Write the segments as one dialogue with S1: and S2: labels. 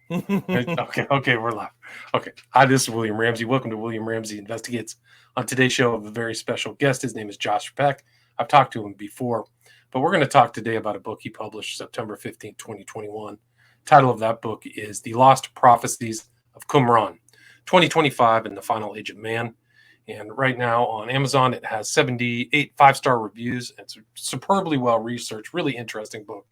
S1: Okay, we're live. Okay. Hi, this is William Ramsey. Welcome to William Ramsey Investigates. On today's show, I have a very special guest. His name is Josh Peck. I've talked to him before, but we're going to talk today about a book he published September 15th, 2021. Title of that book is The Lost Prophecies of Qumran, 2025 and the Final Age of Man. And right now on Amazon, it has 78 five-star reviews. It's a superbly well-researched, really interesting book.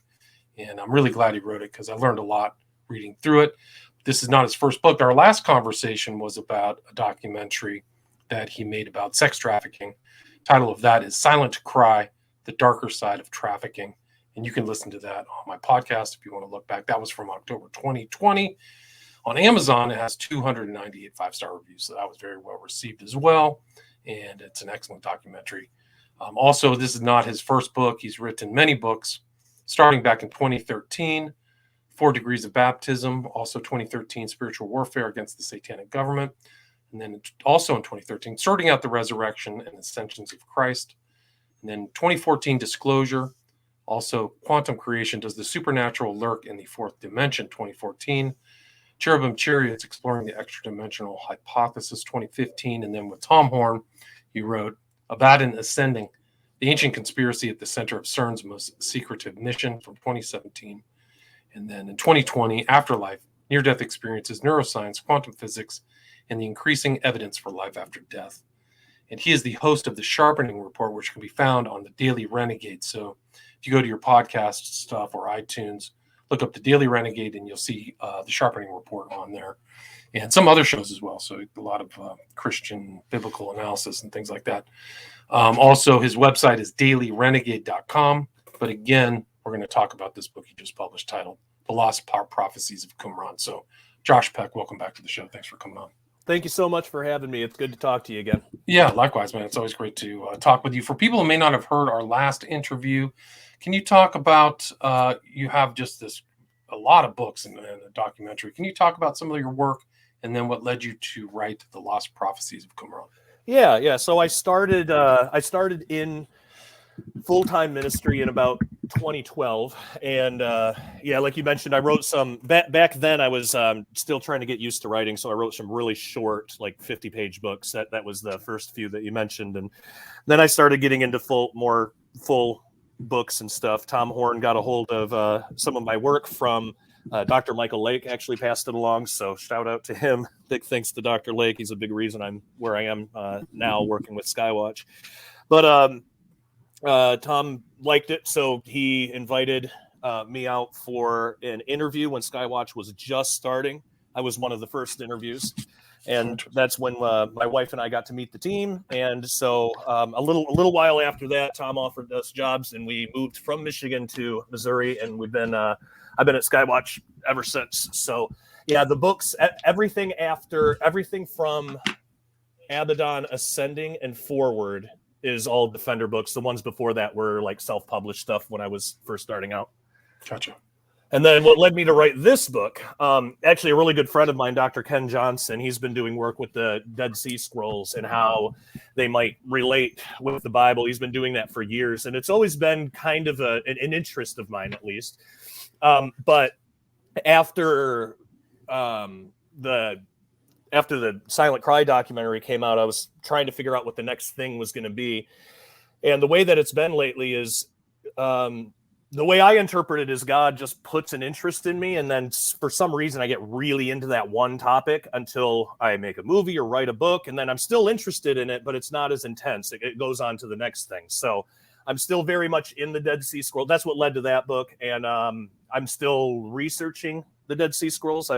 S1: And I'm really glad he wrote it because I learned a lot reading through it. This is not his first book. Our last conversation was about a documentary that he made about sex trafficking. Title of that is Silent Cry, The Darker Side of Trafficking. And you can listen to that on my podcast if you want to look back. That was from October 2020. On Amazon, it has 298 five-star reviews, so that was very well received as well. And it's an excellent documentary. Also, this is not his first book. He's written many books, starting back in 2013. 4 Degrees of Baptism, also 2013, Spiritual Warfare Against the Satanic Government. And then also in 2013, Sorting Out the Resurrection and Ascensions of Christ. And then 2014, Disclosure. Also, Quantum Creation, Does the Supernatural Lurk in the Fourth Dimension, 2014. Cherubim Chariots, Exploring the Extra-Dimensional Hypothesis, 2015. And then with Tom Horn, he wrote Abaddon Ascending, The Ancient Conspiracy at the Center of CERN's Most Secretive Mission, from 2017. And then in 2020, Afterlife, Near-Death Experiences, Neuroscience, Quantum Physics, and the Increasing Evidence for Life After Death. And he is the host of the Sharpening Report, which can be found on the Daily Renegade. So if you go to your podcast stuff or iTunes, look up the Daily Renegade and you'll see the Sharpening Report on there. And some other shows as well. So a lot of Christian biblical analysis and things like that. Also, his website is dailyrenegade.com. But again, we're going to talk about this book he just published titled The Lost Prophecies of Qumran. So, Josh Peck, welcome back to the show. Thanks for coming on.
S2: Thank you so much for having me. It's good to talk to you again.
S1: Yeah, likewise, man. It's always great to talk with you. For people who may not have heard our last interview, can you talk about, you have just a lot of books and a documentary. Can you talk about some of your work and then what led you to write The Lost Prophecies of Qumran?
S2: Yeah. So I started in full-time ministry in about 2012, and like you mentioned, I wrote some back then. I was still trying to get used to writing, so I wrote some really short, like 50-page books. That was the first few that you mentioned, and then I started getting into more full books and stuff. Tom Horn got a hold of some of my work from Dr. Michael Lake, actually passed it along, so shout out to him. Big thanks to Dr. Lake. He's a big reason I'm where I am now, working with Skywatch. But Tom liked it, so he invited me out for an interview when Skywatch was just starting. I was one of the first interviews, and that's when my wife and I got to meet the team. And so a little while after that, Tom offered us jobs, and we moved from Michigan to Missouri, and I've been at Skywatch ever since. So yeah, the books, everything from Abaddon Ascending and forward is all Defender books. The ones before that were like self-published stuff when I was first starting out.
S1: Gotcha.
S2: And then what led me to write this book, actually a really good friend of mine, Dr. Ken Johnson, he's been doing work with the Dead Sea Scrolls and how they might relate with the Bible. He's been doing that for years, and it's always been kind of an interest of mine, at least. But after the Silent Cry documentary came out, I was trying to figure out what the next thing was going to be. And the way that it's been lately is, the way I interpret it is God just puts an interest in me. And then for some reason, I get really into that one topic until I make a movie or write a book. And then I'm still interested in it, but it's not as intense. It goes on to the next thing. So I'm still very much in the Dead Sea Scrolls. That's what led to that book. And I'm still researching the Dead Sea Scrolls.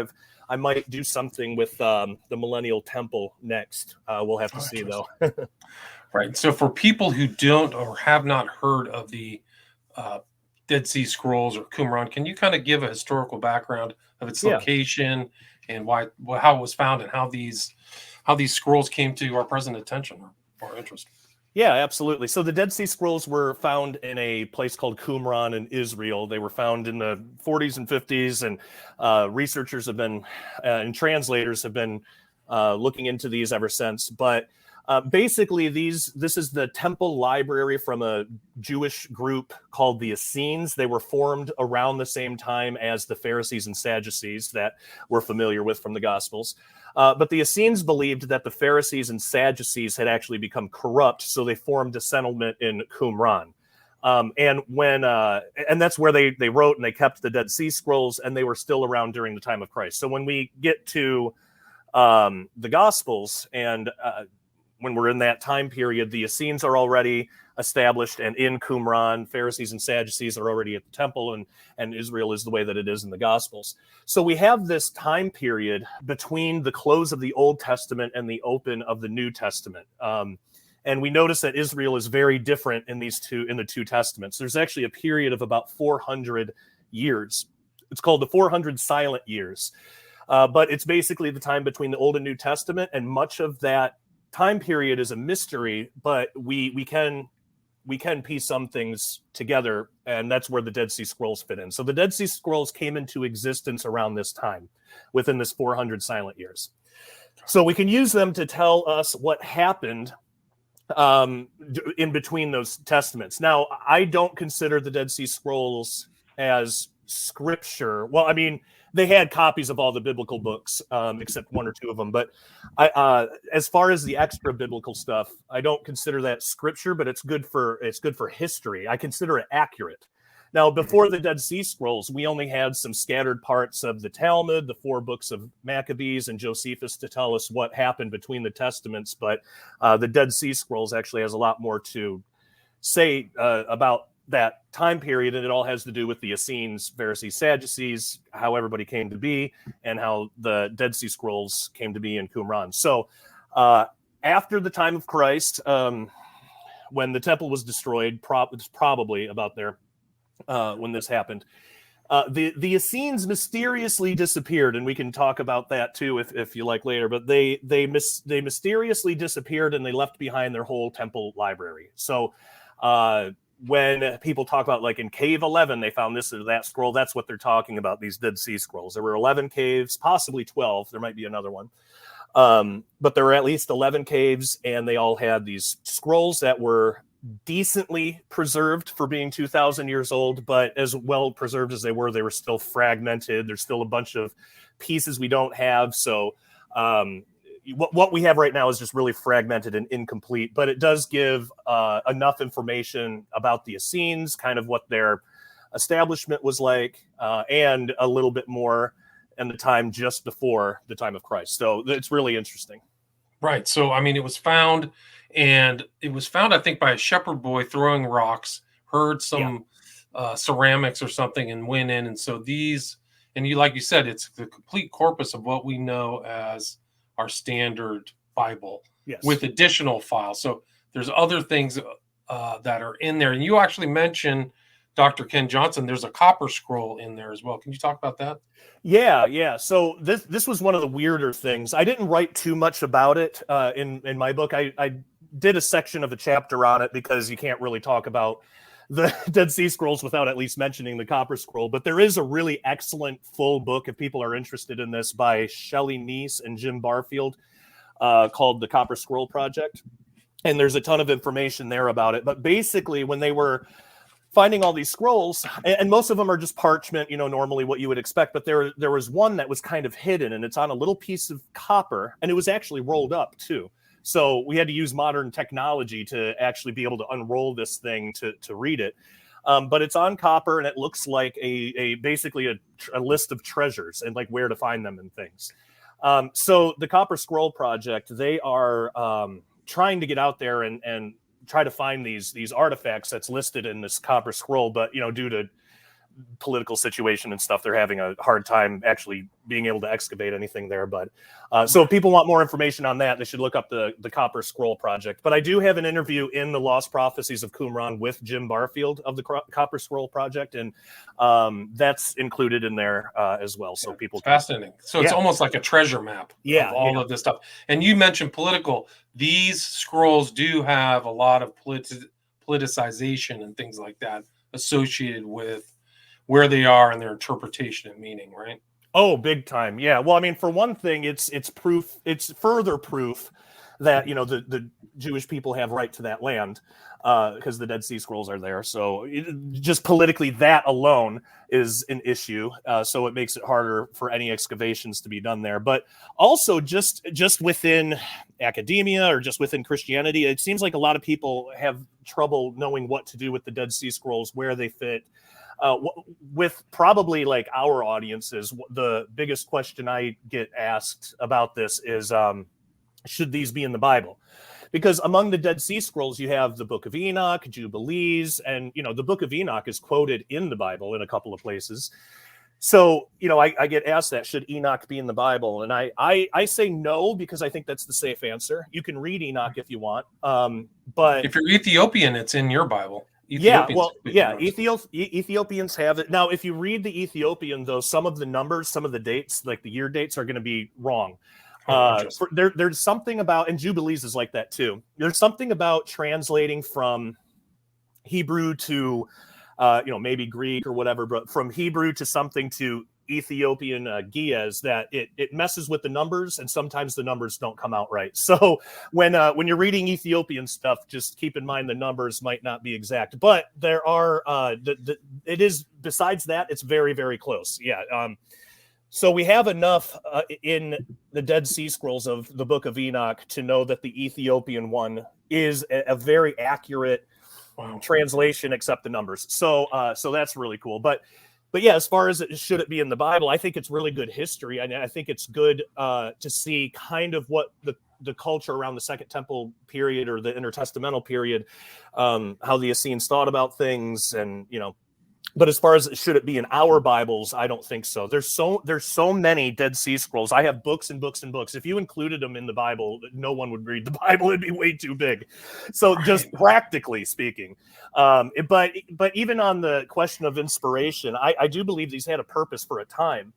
S2: I might do something with the Millennial Temple next. We'll have to see, though.
S1: Right. So for people who don't or have not heard of the Dead Sea Scrolls or Qumran, can you kind of give a historical background of its location and how it was found and how these scrolls came to our present attention or interest?
S2: Yeah, absolutely. So the Dead Sea Scrolls were found in a place called Qumran in Israel. They were found in the 40s and 50s, and researchers have been and translators have been looking into these ever since. But Basically, this is the temple library from a Jewish group called the Essenes. They were formed around the same time as the Pharisees and Sadducees that we're familiar with from the Gospels. But the Essenes believed that the Pharisees and Sadducees had actually become corrupt, so they formed a settlement in Qumran. And that's where they wrote and they kept the Dead Sea Scrolls, and they were still around during the time of Christ. So when we get to the Gospels and when we're in that time period, the Essenes are already established and in Qumran. Pharisees and Sadducees are already at the temple, and Israel is the way that it is in the Gospels. So we have this time period between the close of the Old Testament and the open of the New Testament. And we notice that Israel is very different in the two testaments. There's actually a period of about 400 years. It's called the 400 silent years. But it's basically the time between the Old and New Testament, and much of that time period is a mystery, but we can piece some things together, and that's where the Dead Sea Scrolls fit in. So the Dead Sea Scrolls came into existence around this time, within this 400 silent years. So we can use them to tell us what happened in between those testaments. Now, I don't consider the Dead Sea Scrolls as scripture. Well, I mean, they had copies of all the biblical books, except one or two of them. But as far as the extra biblical stuff, I don't consider that scripture, but it's good for history. I consider it accurate. Now, before the Dead Sea Scrolls, we only had some scattered parts of the Talmud, the 4 books of Maccabees and Josephus to tell us what happened between the testaments. But the Dead Sea Scrolls actually has a lot more to say about that time period, and it all has to do with the Essenes, Pharisees, Sadducees, how everybody came to be, and how the Dead Sea Scrolls came to be in Qumran. So after the time of Christ, when the temple was destroyed, it's probably about there when this happened, the Essenes mysteriously disappeared, and we can talk about that too if you like later. But they mysteriously disappeared, and they left behind their whole temple library. So when people talk about, like in Cave 11, they found this or that scroll, that's what they're talking about, these Dead Sea Scrolls. There were 11 caves, possibly 12. There might be another one. But there were at least 11 caves, and they all had these scrolls that were decently preserved for being 2,000 years old, but as well preserved as they were still fragmented. There's still a bunch of pieces we don't have. So what we have right now is just really fragmented and incomplete, but it does give enough information about the Essenes, kind of what their establishment was like, and a little bit more in the time just before the time of Christ. So it's really interesting.
S1: Right. So, I mean, it was found, I think, by a shepherd boy throwing rocks, heard some ceramics or something, and went in. And so like you said, it's the complete corpus of what we know as our standard Bible, with additional files. So there's other things that are in there. And you actually mentioned, Dr. Ken Johnson, there's a copper scroll in there as well. Can you talk about that?
S2: Yeah. So this was one of the weirder things. I didn't write too much about it in my book. I did a section of a chapter on it because you can't really talk about the Dead Sea Scrolls without at least mentioning the copper scroll. But there is a really excellent full book, if people are interested in this, by Shelley Neese and Jim Barfield, called The Copper Scroll Project. And there's a ton of information there about it. But basically, when they were finding all these scrolls, and most of them are just parchment, normally what you would expect, but there was one that was kind of hidden, and it's on a little piece of copper, and it was actually rolled up too. So we had to use modern technology to actually be able to unroll this thing to read it. But it's on copper, and it looks like basically a list of treasures and like where to find them and things. So the Copper Scroll Project, they are trying to get out there and try to find these artifacts that's listed in this copper scroll, but due to political situation and stuff, they're having a hard time actually being able to excavate anything there. But so if people want more information on that, they should look up the Copper Scroll Project. But I do have an interview in the Lost Prophecies of Qumran with Jim Barfield of the Copper Scroll Project, and that's included in there as well. So people
S1: fascinating. So it's almost like a treasure map of all of this stuff. And you mentioned political. These scrolls do have a lot of politicization and things like that associated with where they are and their interpretation and meaning, right?
S2: Oh, big time. Yeah. Well, I mean, for one thing, it's proof. It's further proof that the Jewish people have right to that land because the Dead Sea Scrolls are there. So just politically, that alone is an issue. So it makes it harder for any excavations to be done there. But also just within academia or just within Christianity, it seems like a lot of people have trouble knowing what to do with the Dead Sea Scrolls, where they fit. With probably like our audiences, the biggest question I get asked about this is, should these be in the Bible? Because among the Dead Sea Scrolls, you have the Book of Enoch, Jubilees, and the Book of Enoch is quoted in the Bible in a couple of places. So I get asked that, should Enoch be in the Bible? And I say no, because I think that's the safe answer. You can read Enoch if you want, but
S1: if you're Ethiopian, it's in your Bible.
S2: Ethiopians have it. Now, if you read the Ethiopian, though, some of the numbers, some of the dates, like the year dates, are going to be wrong. There's something about, and Jubilees is like that too. There's something about translating from Hebrew to, maybe Greek or whatever, but from Hebrew to something to Ethiopian Ge'ez, that it messes with the numbers, and sometimes the numbers don't come out right. So when you're reading Ethiopian stuff, just keep in mind the numbers might not be exact, but there are it is, besides that, it's very, very close. So we have enough in the Dead Sea Scrolls of the Book of Enoch to know that the Ethiopian one is a very accurate translation, except the numbers. So that's really cool. But yeah, as far as should it be in the Bible, I think it's really good history. I think it's good to see kind of what the culture around the Second Temple period or the intertestamental period, how the Essenes thought about things, and But as far as should it be in our Bibles, I don't think so. There's so many Dead Sea Scrolls. I have books and books and books. If you included them in the Bible, no one would read the Bible. It'd be way too big. So just practically speaking, but even on the question of inspiration, I do believe these had a purpose for a time,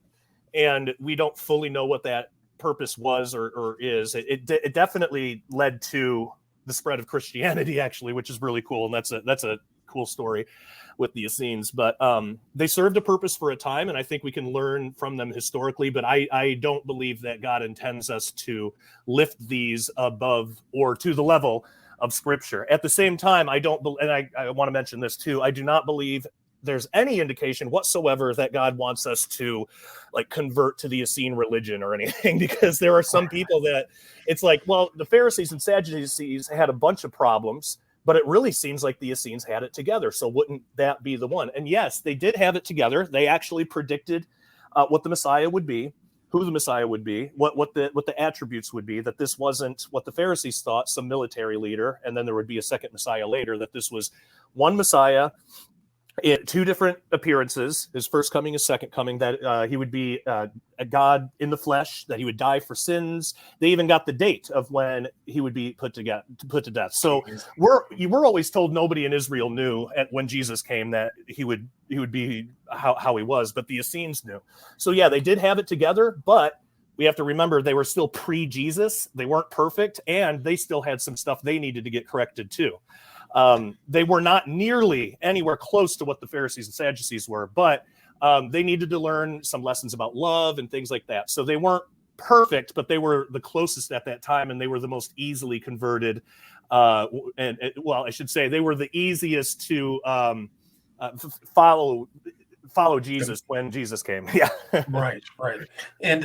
S2: and we don't fully know what that purpose was or is. It definitely led to the spread of Christianity, actually, which is really cool, and that's a cool story with the Essenes. But they served a purpose for a time, and I think we can learn from them historically. But I don't believe that God intends us to lift these above or to the level of Scripture. At the same time, I don't, and I want to mention this too, I do not believe there's any indication whatsoever that God wants us to convert to the Essene religion or anything, because there are some people that it's like, well, the Pharisees and Sadducees had a bunch of problems, but it really seems like the Essenes had it together. So wouldn't that be the one? And yes, they did have it together. They actually predicted what the Messiah would be, who the Messiah would be, what the attributes would be, that this wasn't what the Pharisees thought, some military leader, and then there would be a second Messiah later, that this was one Messiah in two different appearances, his first coming, his second coming, that he would be a God in the flesh, that he would die for sins. They even got the date of when he would be put to death. So we're always told nobody in Israel knew when Jesus came that he would be how he was, but the Essenes knew. So yeah, they did have it together, but we have to remember they were still pre-Jesus. They weren't perfect, and they still had some stuff they needed to get corrected too. They were not nearly anywhere close to what the Pharisees and Sadducees were, but they needed to learn some lessons about love and things like that. So they weren't perfect, but they were the closest at that time, and they were the most easily converted. Well, I should say they were the easiest to follow Jesus when Jesus came. Yeah.
S1: Right. And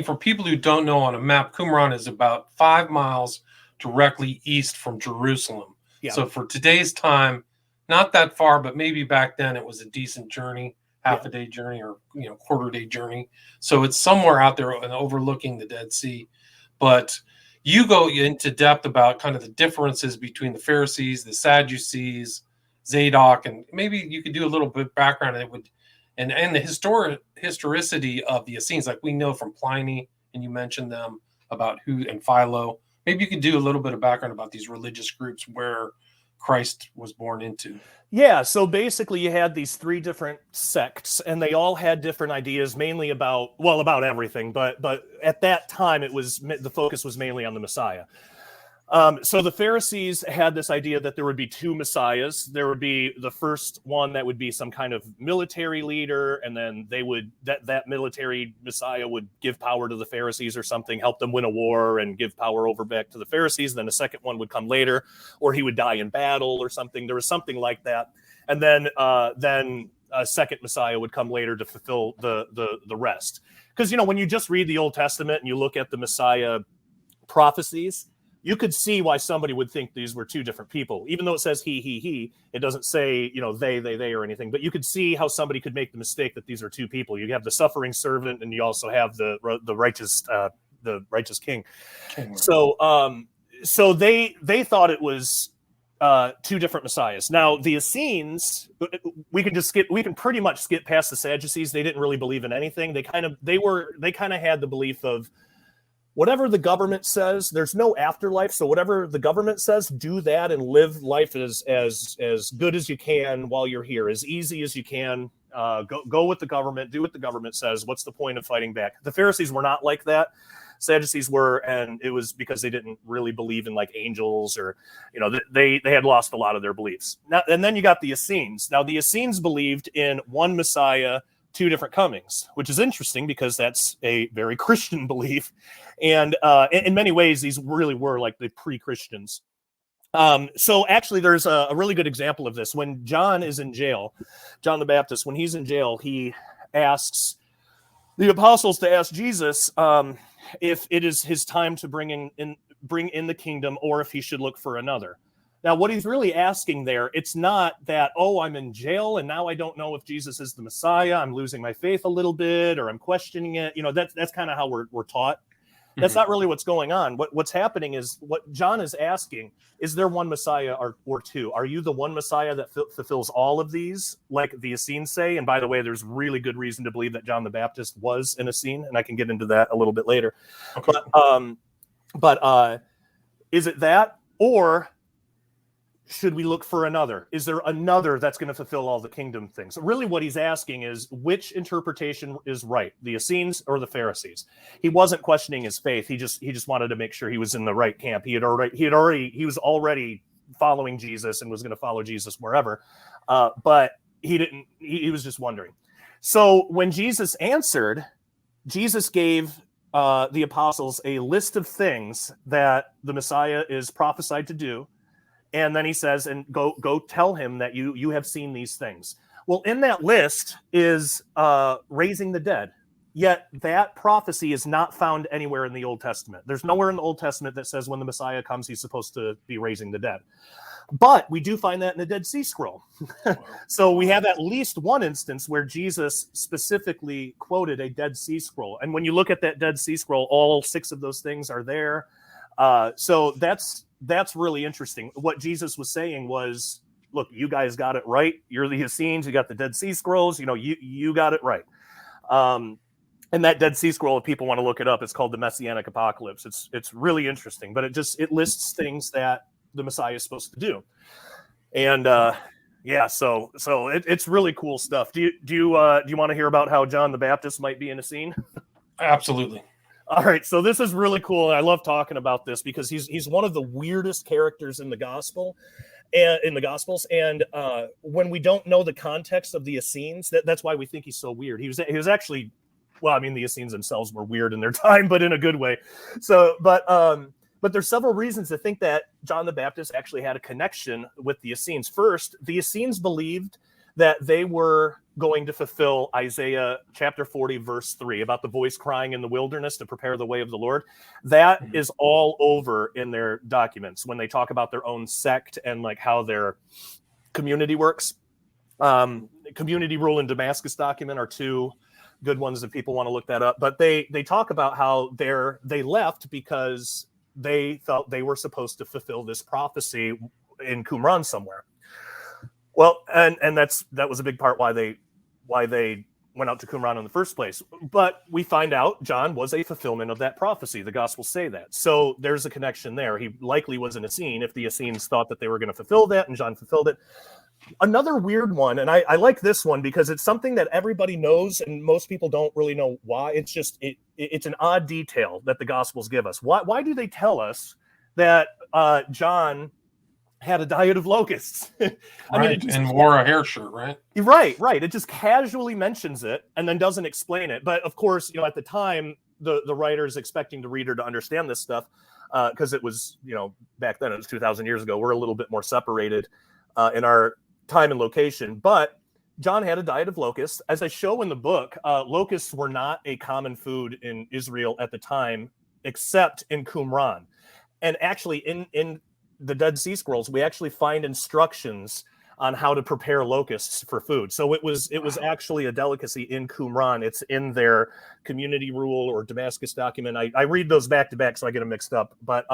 S1: for people who don't know, on a map, Qumran is about 5 miles directly east from Jerusalem. Yeah. So for today's time, not that far, but maybe back then it was a decent journey, half a day journey or quarter day journey. So it's somewhere out there and overlooking the Dead Sea. But you go into depth about kind of the differences between the Pharisees, the Sadducees, Zadok, and maybe you could do a little bit background and the historicity of the Essenes, like we know from Pliny, and you mentioned them about and Philo. Maybe you could do a little bit of background about these religious groups where Christ was born into.
S2: Yeah, so basically you had these 3 different sects, and they all had different ideas, mainly about everything. But at that time, the focus was mainly on the Messiah. So the Pharisees had this idea that there would be two messiahs. There would be the first one that would be some kind of military leader, and then that military messiah would give power to the Pharisees or something, help them win a war and give power over back to the Pharisees. Then the second one would come later, or he would die in battle or something. There was something like that. And then a second messiah would come later to fulfill the rest. Because, when you just read the Old Testament and you look at the Messiah prophecies, you could see why somebody would think these were two different people. Even though it says he, it doesn't say, they or anything. But you could see how somebody could make the mistake that these are two people. You have the suffering servant, and you also have the righteous king. So they thought it was two different messiahs. Now the Essenes, we can pretty much skip past the Sadducees. They didn't really believe in anything. They kind of had the belief of, whatever the government says, there's no afterlife. So whatever the government says, do that and live life as good as you can while you're here, as easy as you can. Go with the government, do what the government says. What's the point of fighting back? The Pharisees were not like that. Sadducees were, and it was because they didn't really believe in like angels, or they had lost a lot of their beliefs. Now, and then you got the Essenes. Now the Essenes believed in one Messiah, two different comings, which is interesting because that's a very Christian belief. And in many ways, these really were like the pre-Christians. So actually, there's a really good example of this. When John is in jail, John the Baptist, when he's in jail, he asks the apostles to ask Jesus if it is his time to bring in the kingdom, or if he should look for another. Now, what he's really asking there, it's not that, I'm in jail and now I don't know if Jesus is the Messiah. I'm losing my faith a little bit, or I'm questioning it. That's kind of how we're taught. That's not really what's going on. What's happening is, what John is asking, is there one Messiah or two? Are you the one Messiah that fulfills all of these, like the Essenes say? And by the way, there's really good reason to believe that John the Baptist was an Essene, and I can get into that a little bit later. Okay. But is it that, or should we look for another? Is there another that's going to fulfill all the kingdom things? So really what he's asking is, which interpretation is right, the Essenes or the Pharisees? He wasn't questioning his faith. He just wanted to make sure he was in the right camp. He was already following Jesus and was going to follow Jesus wherever. But he was just wondering. So when Jesus answered, Jesus gave the apostles a list of things that the Messiah is prophesied to do. And then he says, and go tell him that you have seen these things. Well, in that list is raising the dead. Yet that prophecy is not found anywhere in the Old Testament. There's nowhere in the Old Testament that says when the Messiah comes, he's supposed to be raising the dead. But we do find that in the Dead Sea Scroll. So we have at least one instance where Jesus specifically quoted a Dead Sea Scroll. And when you look at that Dead Sea Scroll, all 6 of those things are there. So that's really interesting. What Jesus was saying was, look, you guys got it right. You're the Essenes. You got the Dead Sea Scrolls. You got it right. And that Dead Sea Scroll, if people want to look it up, it's called the Messianic Apocalypse. It's really interesting, but it lists things that the Messiah is supposed to do. And so it's really cool stuff. Do you want to hear about how John the Baptist might be in a scene?
S1: Absolutely.
S2: All right, so this is really cool, and I love talking about this because he's one of the weirdest characters in the Gospels. And when we don't know the context of the Essenes, that's why we think he's so weird. He was actually, well, I mean, the Essenes themselves were weird in their time, but in a good way. So, but there's several reasons to think that John the Baptist actually had a connection with the Essenes. First, the Essenes believed that they were going to fulfill Isaiah chapter 40, verse 3, about the voice crying in the wilderness to prepare the way of the Lord. That is all over in their documents when they talk about their own sect and like how their community works. Community Rule and Damascus document are 2 good ones if people want to look that up. But they talk about how they left because they felt they were supposed to fulfill this prophecy in Qumran somewhere. Well, and that was a big part why they went out to Qumran in the first place. But we find out John was a fulfillment of that prophecy. The Gospels say that. So there's a connection there. He likely was an Essene if the Essenes thought that they were going to fulfill that, and John fulfilled it. Another weird one, and I like this one because it's something that everybody knows and most people don't really know why. It's just it's an odd detail that the Gospels give us. Why do they tell us that John had a diet of locusts. I mean,
S1: and wore a hair shirt, right?
S2: Right. It just casually mentions it and then doesn't explain it. But of course, at the time, the writer is expecting the reader to understand this stuff because it was, back then, it was 2,000 years ago. We're a little bit more separated in our time and location. But John had a diet of locusts. As I show in the book, locusts were not a common food in Israel at the time, except in Qumran. And actually, in the Dead Sea Scrolls, we actually find instructions on how to prepare locusts for food. So it was actually a delicacy in Qumran. It's in their community rule or Damascus document. I read those back to back, so I get them mixed up. But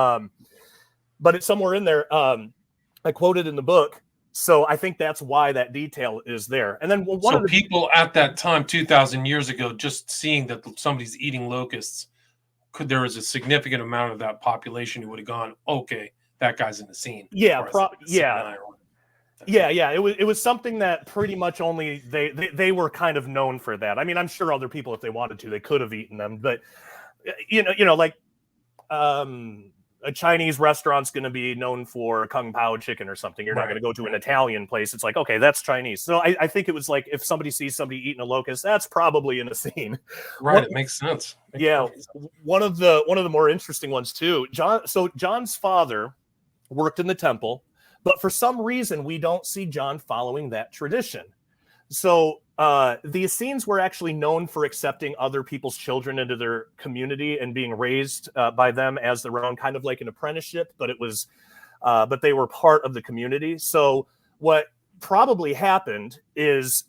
S2: it's somewhere in there. I quoted in the book. So I think that's why that detail is there. And then
S1: people at that time, 2,000 years ago, just seeing that somebody's eating locusts, there was a significant amount of that population who would have gone, okay, that guy's in the scene.
S2: Yeah, yeah. It was something that pretty much only they were kind of known for that. I mean, I'm sure other people, if they wanted to, they could have eaten them, but like a Chinese restaurant's going to be known for Kung Pao chicken or something. You're not going to go to an Italian place. It's like, okay, that's Chinese. So I think it was like if somebody sees somebody eating a locust, that's probably in a scene.
S1: Right. It makes sense.
S2: One of the more interesting ones too. John's father worked in the temple, but for some reason we don't see John following that tradition. So the Essenes were actually known for accepting other people's children into their community and being raised by them as their own, kind of like an apprenticeship, but but they were part of the community. So what probably happened is,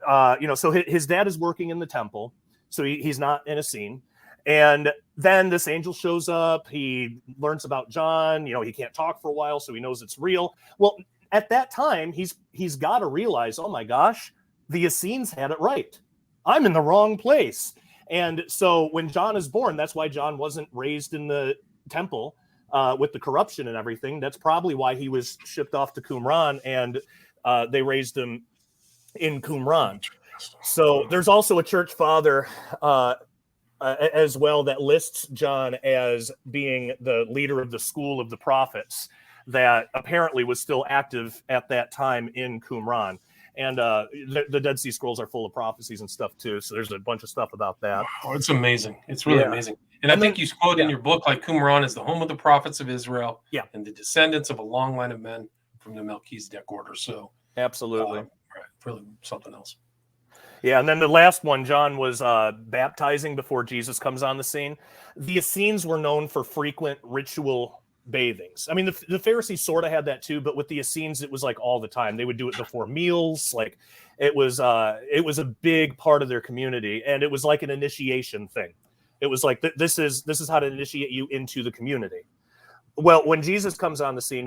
S2: so his dad is working in the temple, so he's not an Essene. And then this angel shows up. He learns about John. He can't talk for a while, so he knows it's real. Well, at that time, he's got to realize, oh my gosh, the Essenes had it right. I'm in the wrong place. And so when John is born, that's why John wasn't raised in the temple with the corruption and everything. That's probably why he was shipped off to Qumran, and they raised him in Qumran. So there's also a church father as well that lists John as being the leader of the school of the prophets that apparently was still active at that time in Qumran. And the Dead Sea Scrolls are full of prophecies and stuff too. So there's a bunch of stuff about that.
S1: Wow, it's amazing. It's really amazing. And I think you quote in your book, like Qumran is the home of the prophets of Israel and the descendants of a long line of men from the Melchizedek order. So
S2: absolutely.
S1: Really something else.
S2: Yeah, and then the last one, John was baptizing before Jesus comes on the scene. The Essenes were known for frequent ritual bathings. I mean, the Pharisees sort of had that too, but with the Essenes, it was like all the time. They would do it before meals. Like it was a big part of their community, and it was like an initiation thing. It was like this is how to initiate you into the community. Well, when Jesus comes on the scene,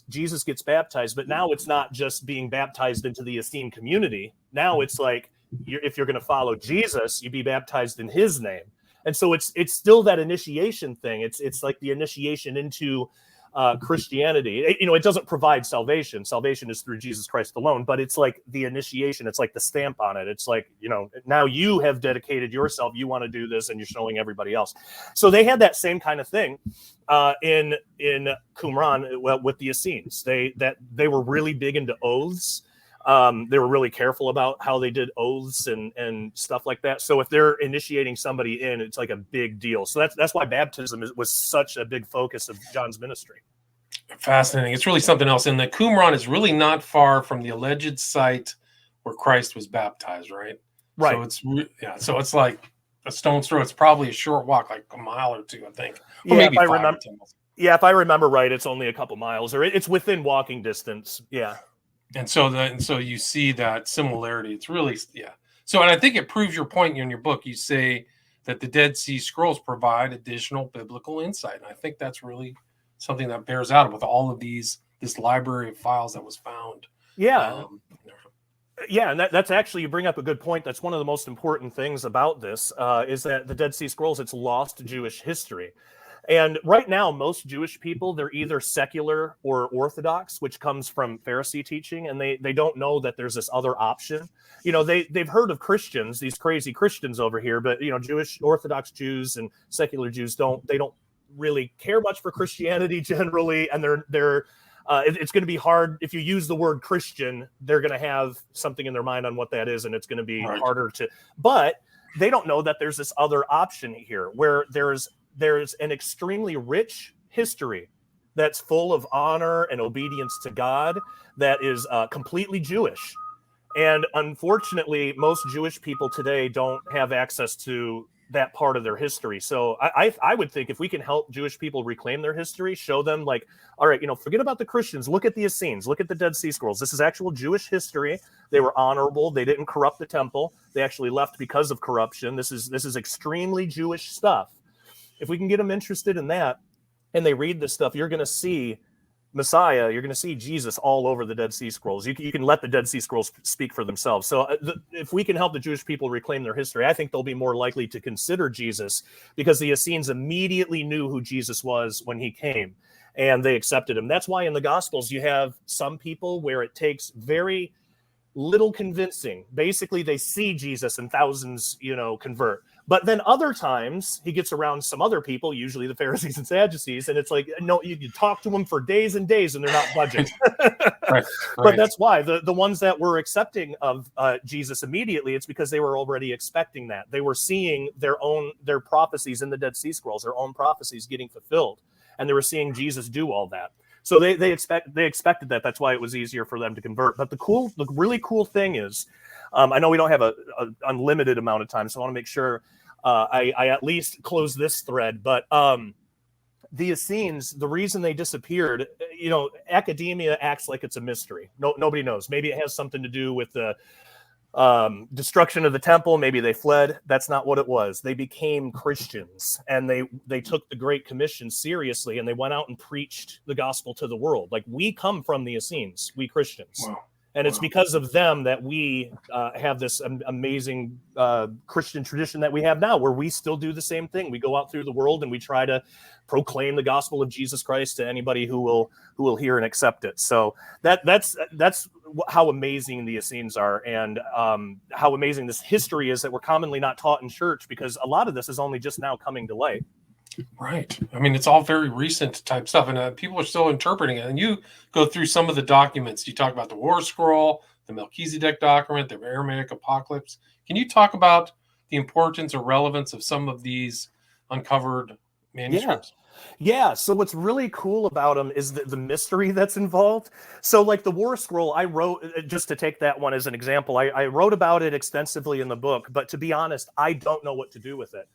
S2: Jesus gets baptized, but now it's not just being baptized into the Essene community. Now it's like, if you're going to follow Jesus, you be baptized in his name. And so it's still that initiation thing. It's like the initiation into Christianity. It doesn't provide salvation. Salvation is through Jesus Christ alone, but it's like the initiation. It's like the stamp on it. It's like, now you have dedicated yourself. You want to do this, and you're showing everybody else. So they had that same kind of thing in Qumran with the Essenes. They were really big into oaths. They were really careful about how they did oaths and stuff like that. So if they're initiating somebody in, it's like a big deal. So that's why baptism was such a big focus of John's ministry.
S1: Fascinating. It's really something else. And the Qumran is really not far from the alleged site where Christ was baptized, right?
S2: Right.
S1: So it's like a stone's throw. It's probably a short walk, like a mile or two, I think. Or
S2: maybe 5 or 10 miles. Yeah, if I remember right, it's only a couple miles, or it's within walking distance. Yeah.
S1: And so you see that similarity. It's really, So, and I think it proves your point in your book. You say that the Dead Sea Scrolls provide additional biblical insight. And I think that's really something that bears out with all of this library of files that was found.
S2: Yeah. Yeah, and that's actually, you bring up a good point. That's one of the most important things about this is that the Dead Sea Scrolls, it's lost Jewish history. And right now, most Jewish people, they're either secular or Orthodox, which comes from Pharisee teaching, and they don't know that there's this other option. They've heard of Christians, these crazy Christians over here, but Jewish Orthodox Jews and secular Jews don't really care much for Christianity generally, and it's going to be hard if you use the word Christian. They're going to have something in their mind on what that is, and it's going to be harder to. But they don't know that there's this other option here, where there's an extremely rich history that's full of honor and obedience to God, that is completely Jewish. And unfortunately, most Jewish people today don't have access to that part of their history. So I would think if we can help Jewish people reclaim their history, show them like, all right, forget about the Christians. Look at the Essenes. Look at the Dead Sea Scrolls. This is actual Jewish history. They were honorable. They didn't corrupt the temple. They actually left because of corruption. This is extremely Jewish stuff. If we can get them interested in that, and they read this stuff, you're going to see Messiah, you're going to see Jesus all over the Dead Sea Scrolls. You can let the Dead Sea Scrolls speak for themselves. So if we can help the Jewish people reclaim their history, I think they'll be more likely to consider Jesus, because the Essenes immediately knew who Jesus was when he came, and they accepted him. That's why in the Gospels you have some people where it takes very little convincing. Basically, they see Jesus and thousands, convert. But then other times he gets around some other people, usually the Pharisees and Sadducees, and it's like, no, you talk to them for days and days and they're not budging. Right. But that's why the ones that were accepting of Jesus immediately, it's because they were already expecting that. They were seeing their prophecies in the Dead Sea Scrolls, their own prophecies getting fulfilled. And they were seeing Jesus do all that. So they expected that. That's why it was easier for them to convert. But the really cool thing is, I know we don't have an unlimited amount of time, so I want to make sure I at least close this thread. But the Essenes, the reason they disappeared, academia acts like it's a mystery. Nobody knows. Maybe it has something to do with the destruction of the temple. Maybe they fled. That's not what it was. They became Christians, and they took the Great Commission seriously, and they went out and preached the gospel to the world. Like, we come from the Essenes, we Christians. Wow. And it's because of them that we have this amazing Christian tradition that we have now, where we still do the same thing. We go out through the world and we try to proclaim the gospel of Jesus Christ to anybody who will hear and accept it. So that's how amazing the Essenes are, and how amazing this history is that we're commonly not taught in church, because a lot of this is only just now coming to light.
S1: Right. I mean, it's all very recent type stuff, and people are still interpreting it. And you go through some of the documents. You talk about the War Scroll, the Melchizedek document, the Aramaic Apocalypse. Can you talk about the importance or relevance of some of these uncovered manuscripts?
S2: Yeah. So what's really cool about them is the mystery that's involved. So like the War Scroll, I wrote, just to take that one as an example, I wrote about it extensively in the book, but to be honest, I don't know what to do with it.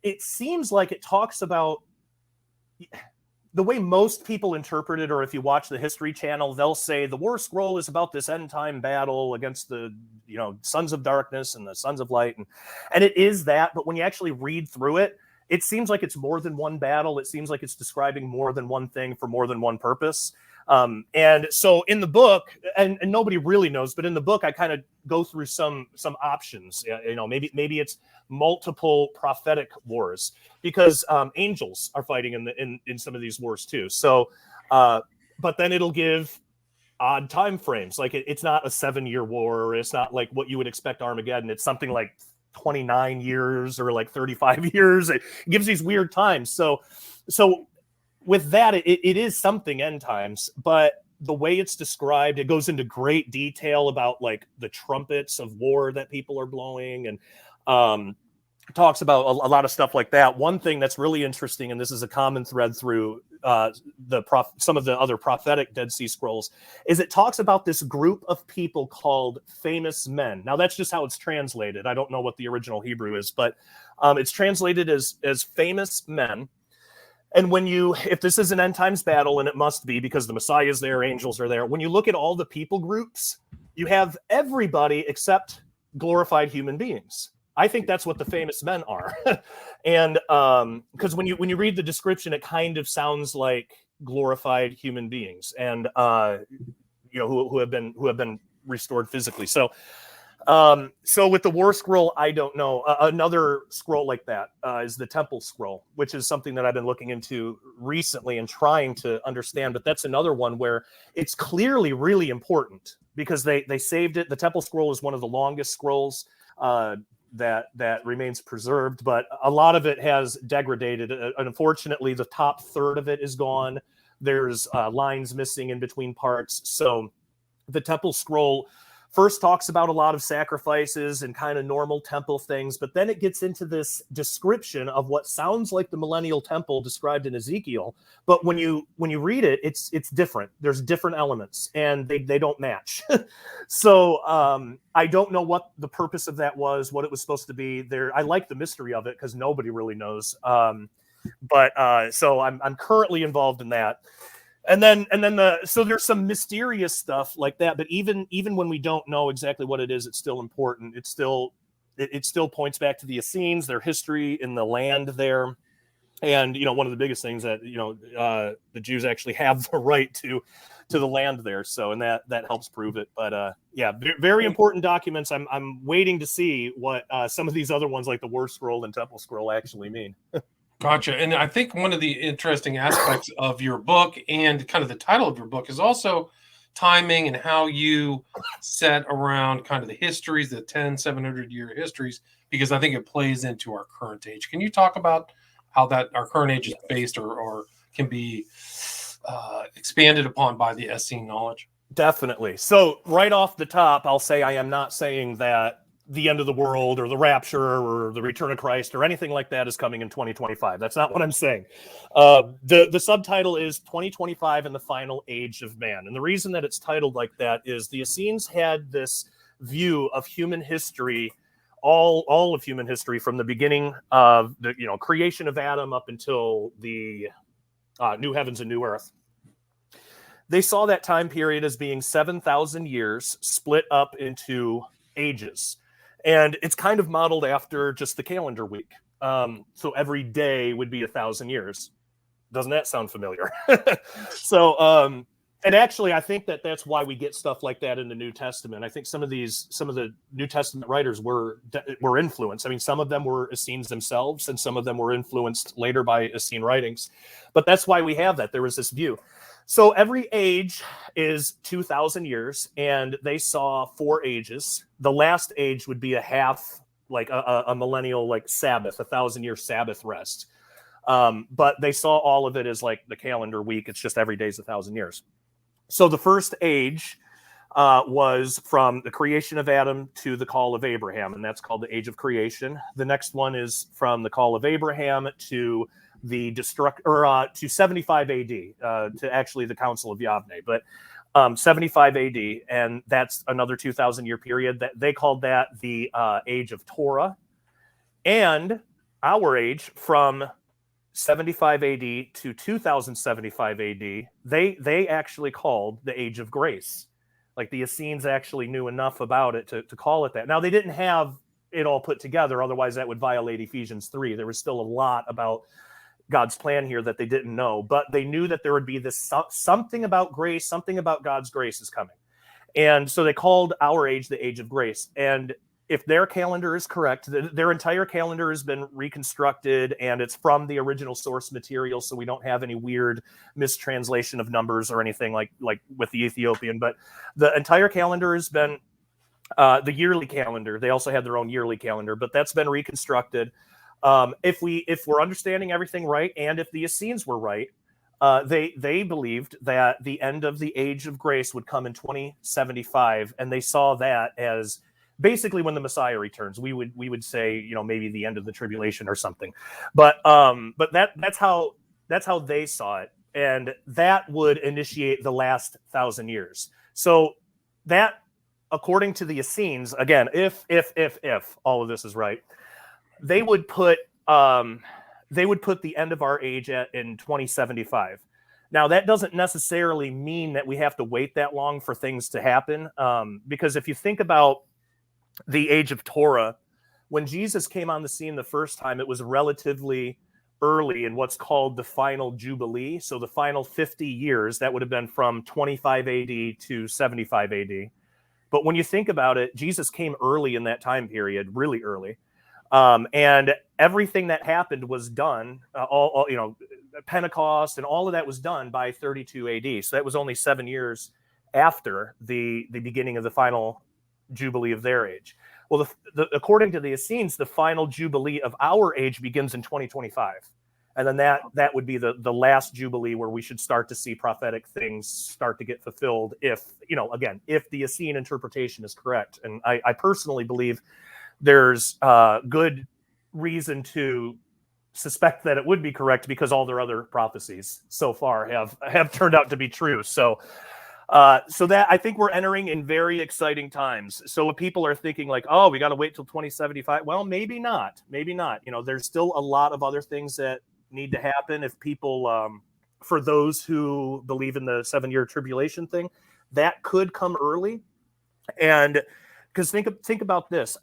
S2: It seems like it talks about the way most people interpret it, or if you watch the History Channel, they'll say the War Scroll is about this end time battle against the sons of darkness and the sons of light, and it is that. But when you actually read through it, it seems like it's more than one battle. It seems like it's describing more than one thing for more than one purpose. And so in the book, and nobody really knows, but in the book, I kind of go through some options. Maybe it's multiple prophetic wars, because angels are fighting in some of these wars too. So, but then it'll give odd time frames. Like it's not a 7-year war, or it's not like what you would expect Armageddon. It's something like 29 years or like 35 years. It gives these weird times. So with that, it is something end times, but the way it's described, it goes into great detail about like the trumpets of war that people are blowing, and talks about a lot of stuff like that. One thing that's really interesting, and this is a common thread through some of the other prophetic Dead Sea Scrolls, is it talks about this group of people called famous men. Now that's just how it's translated. I don't know what the original Hebrew is, but it's translated as famous men. And if this is an end times battle, and it must be because the Messiah is there, angels are there, when you look at all the people groups, you have everybody except glorified human beings. I think that's what the famous men are. And because when you read the description, it kind of sounds like glorified human beings, and who have been restored physically. So with the War Scroll, I don't know. Another scroll like that is the Temple Scroll, which is something that I've been looking into recently and trying to understand. But that's another one where it's clearly really important, because they saved it. The Temple Scroll is one of the longest scrolls. that remains preserved, but a lot of it has degraded. Unfortunately, the top third of it is gone. There's lines missing in between parts. So the temple scroll first talks about a lot of sacrifices and kind of normal temple things, but then it gets into this description of what sounds like the millennial temple described in Ezekiel. But when you read it, it's different. There's different elements, and they don't match. So I don't know what the purpose of that was, what it was supposed to be. There, I like the mystery of it because nobody really knows. So I'm currently involved in that. And then so there's some mysterious stuff like that, but even when we don't know exactly what it is, it's still important. It still points back to the Essenes, their history in the land there. And one of the biggest things that the Jews actually have the right to the land there. So and that helps prove it. But very important documents. I'm waiting to see what some of these other ones like the War Scroll and Temple Scroll actually mean.
S1: Gotcha. And I think one of the interesting aspects of your book and kind of the title of your book is also timing and how you set around kind of the histories, the 700-year histories, because I think it plays into our current age. Can you talk about how that our current age is based or can be expanded upon by the Essene knowledge?
S2: Definitely. So right off the top, I'll say I am not saying that the end of the world or the rapture or the return of Christ or anything like that is coming in 2025. That's not what I'm saying. The subtitle is 2025 and the Final Age of Man. And the reason that it's titled like that is the Essenes had this view of human history, all of human history from the beginning of the creation of Adam up until the new heavens and new earth. They saw that time period as being 7,000 years split up into ages. And it's kind of modeled after just the calendar week. So every day would be 1,000 years. Doesn't that sound familiar? So, and actually, I think that's why we get stuff like that in the New Testament. I think some of the New Testament writers were influenced. I mean, some of them were Essenes themselves, and some of them were influenced later by Essene writings. But that's why we have that. There was this view. So every age is 2,000 years, and they saw 4 ages. The last age would be a half, like a millennial, like Sabbath, 1,000-year Sabbath rest. But they saw all of it as like the calendar week. It's just every day is 1,000 years. So the first age was from the creation of Adam to the call of Abraham, and that's called the age of creation. The next one is from the call of Abraham to the to 75 AD, to actually the Council of Yavne, but 75 AD, and that's another 2,000-year period. That they called that the age of Torah, and our age from 75 AD to 2075 AD, they actually called the age of grace. Like the Essenes actually knew enough about it to call it that. Now they didn't have it all put together, otherwise that would violate Ephesians 3. There was still a lot about God's plan here that they didn't know, but they knew that there would be this something about grace, something about God's grace is coming. And so they called our age the age of grace. And if their calendar is correct, their entire calendar has been reconstructed, and it's from the original source material, so we don't have any weird mistranslation of numbers or anything like with the Ethiopian. But the entire calendar has been the yearly calendar. They also had their own yearly calendar, but that's been reconstructed. If we're understanding everything right, and if the Essenes were right, they believed that the end of the age of grace would come in 2075, and they saw that as basically when the Messiah returns. We would say, maybe the end of the tribulation or something, but that's how they saw it, and that would initiate the last 1,000 years. So that, according to the Essenes, again, if all of this is right, they would put the end of our age in 2075. Now, that doesn't necessarily mean that we have to wait that long for things to happen, because if you think about the age of Torah, when Jesus came on the scene the first time, it was relatively early in what's called the final Jubilee. So the final 50 years, that would have been from 25 AD to 75 AD. But when you think about it, Jesus came early in that time period, really early. And everything that happened was done, Pentecost and all of that was done by 32 AD. So that was only 7 years after the beginning of the final Jubilee of their age. Well, according to the Essenes, the final Jubilee of our age begins in 2025. And then that would be the last Jubilee where we should start to see prophetic things start to get fulfilled if, again, if the Essene interpretation is correct. And I personally believe there's good reason to suspect that it would be correct because all their other prophecies so far have turned out to be true. So that I think we're entering in very exciting times. So if people are thinking like, oh, we got to wait till 2075. Well, maybe not. There's still a lot of other things that need to happen. If people, for those who believe in the 7-year tribulation thing, that could come early. And because think about this,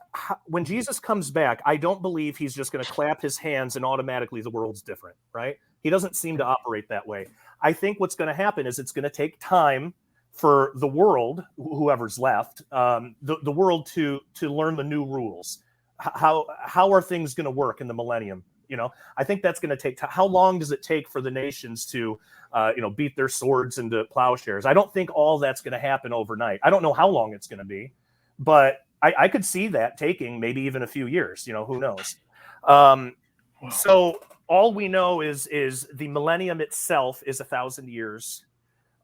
S2: when Jesus comes back, I don't believe he's just going to clap his hands and automatically the world's different, right? He doesn't seem to operate that way. I think what's going to happen is it's going to take time for the world, whoever's left, the world to learn the new rules. How are things going to work in the millennium? I think that's going to take time. How long does it take for the nations to, beat their swords into plowshares? I don't think all that's going to happen overnight. I don't know how long it's going to be, but I could see that taking maybe even a few years. Who knows? So all we know is the millennium itself is 1,000 years,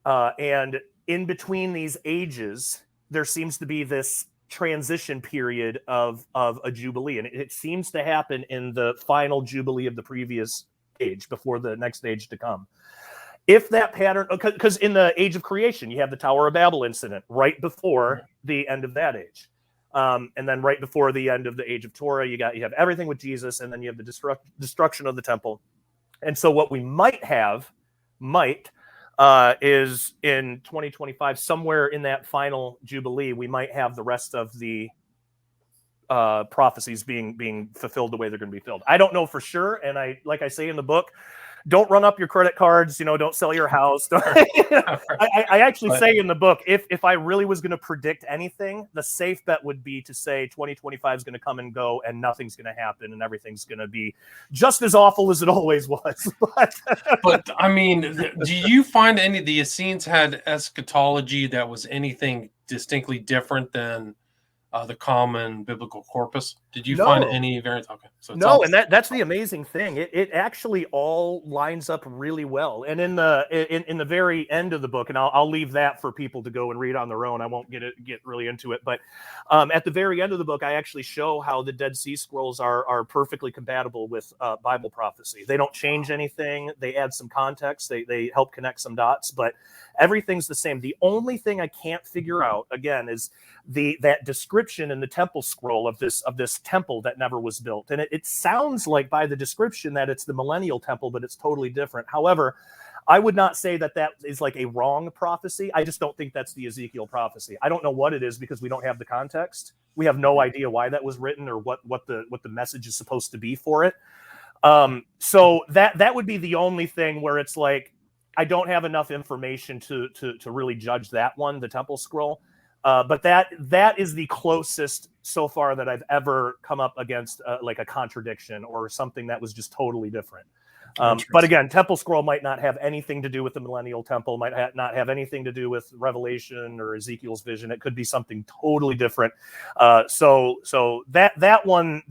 S2: and in between these ages, there seems to be this transition period of a jubilee, and it seems to happen in the final jubilee of the previous age before the next age to come. If that pattern, because in the age of creation, you have the Tower of Babel incident right before the end of that age, and then right before the end of the age of Torah, you have everything with Jesus, and then you have the destruction of the temple. And so what we might have is in 2025, somewhere in that final jubilee, we might have the rest of the prophecies being fulfilled the way they're going to be filled. I don't know for sure, and like I say in the book, don't run up your credit cards. Don't sell your house. I actually say in the book, if I really was going to predict anything, the safe bet would be to say 2025 is going to come and go, and nothing's going to happen, and everything's going to be just as awful as it always was.
S1: But I mean, do you find any of the Essenes had eschatology that was anything distinctly different than the common biblical corpus? Did you find any variants? Okay, so
S2: no, and that's the amazing thing. It actually all lines up really well. And in the very end of the book, and I'll leave that for people to go and read on their own. I won't get really into it, but at the very end of the book, I actually show how the Dead Sea Scrolls are perfectly compatible with Bible prophecy. They don't change anything. They add some context. They help connect some dots, but everything's the same. The only thing I can't figure out, again, is that description in the temple scroll of this temple that never was built. And it sounds like by the description that it's the millennial temple, but it's totally different. However, I would not say that is like a wrong prophecy. I just don't think that's the Ezekiel prophecy. I don't know what it is because we don't have the context. We have no idea why that was written or what the message is supposed to be for it. So that would be the only thing where it's like, I don't have enough information to really judge that one, the temple scroll. But that is the closest so far that I've ever come up against like a contradiction or something that was just totally different. But again, temple scroll might not have anything to do with the millennial temple, might not have anything to do with Revelation or Ezekiel's vision. It could be something totally different. So that one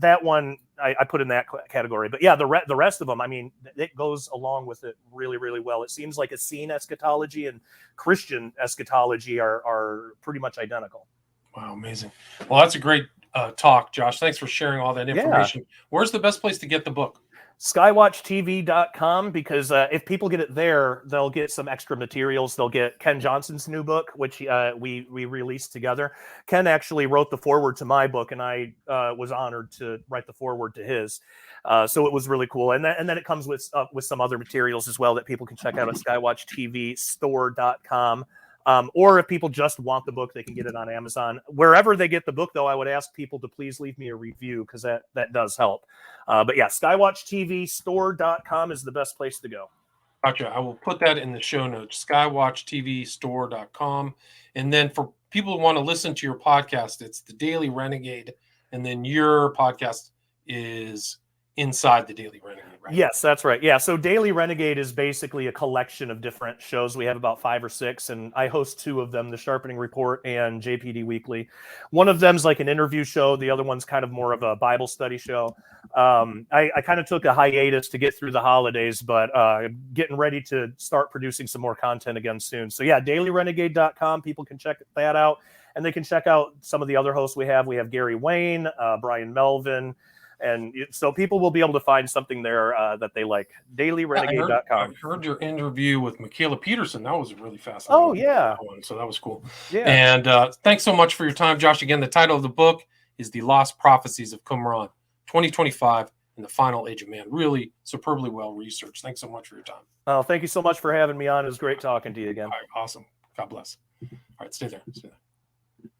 S2: I put in that category. But yeah, the rest of them, I mean, it goes along with it really, really well. It seems like Essene eschatology and Christian eschatology are pretty much identical.
S1: Wow, amazing. Well, that's a great talk, Josh. Thanks for sharing all that information. Yeah. Where's the best place to get the book?
S2: skywatchtv.com, because if people get it there, they'll get some extra materials. They'll get Ken Johnson's new book, which we released together. Ken actually wrote the foreword to my book, and I was honored to write the foreword to his. So it was really cool. And then it comes with some other materials as well that people can check out at skywatchtvstore.com. Or if people just want the book, they can get it on Amazon. Wherever they get the book, though, I would ask people to please leave me a review because that does help. But yeah, skywatchtvstore.com is the best place to go.
S1: Gotcha. I will put that in the show notes, skywatchtvstore.com. And then for people who want to listen to your podcast, it's the Daily Renegade. And then your podcast is Inside the Daily Renegade. right?
S2: Yes, that's right. Yeah, so Daily Renegade is basically a collection of different shows. We have about 5 or 6, and I host 2 of them, the Sharpening Report and JPD Weekly. One of them's like an interview show. The other one's kind of more of a Bible study show. I kind of took a hiatus to get through the holidays, but getting ready to start producing some more content again soon. So yeah, dailyrenegade.com. People can check that out, and they can check out some of the other hosts we have. We have Gary Wayne, Brian Melvin, and so people will be able to find something there that they like. Dailyrenegade.com.
S1: I heard your interview with Michaela Peterson. That was really fascinating.
S2: Oh, yeah.
S1: That one, so that was cool.
S2: Yeah.
S1: And thanks so much for your time, Josh. Again, the title of the book is The Lost Prophecies of Qumran, 2025 in the Final Age of Man. Really superbly well researched. Thanks so much for your time.
S2: Oh, thank you so much for having me on. It was great talking to you again.
S1: All right, awesome. God bless. All right, stay there. Stay there.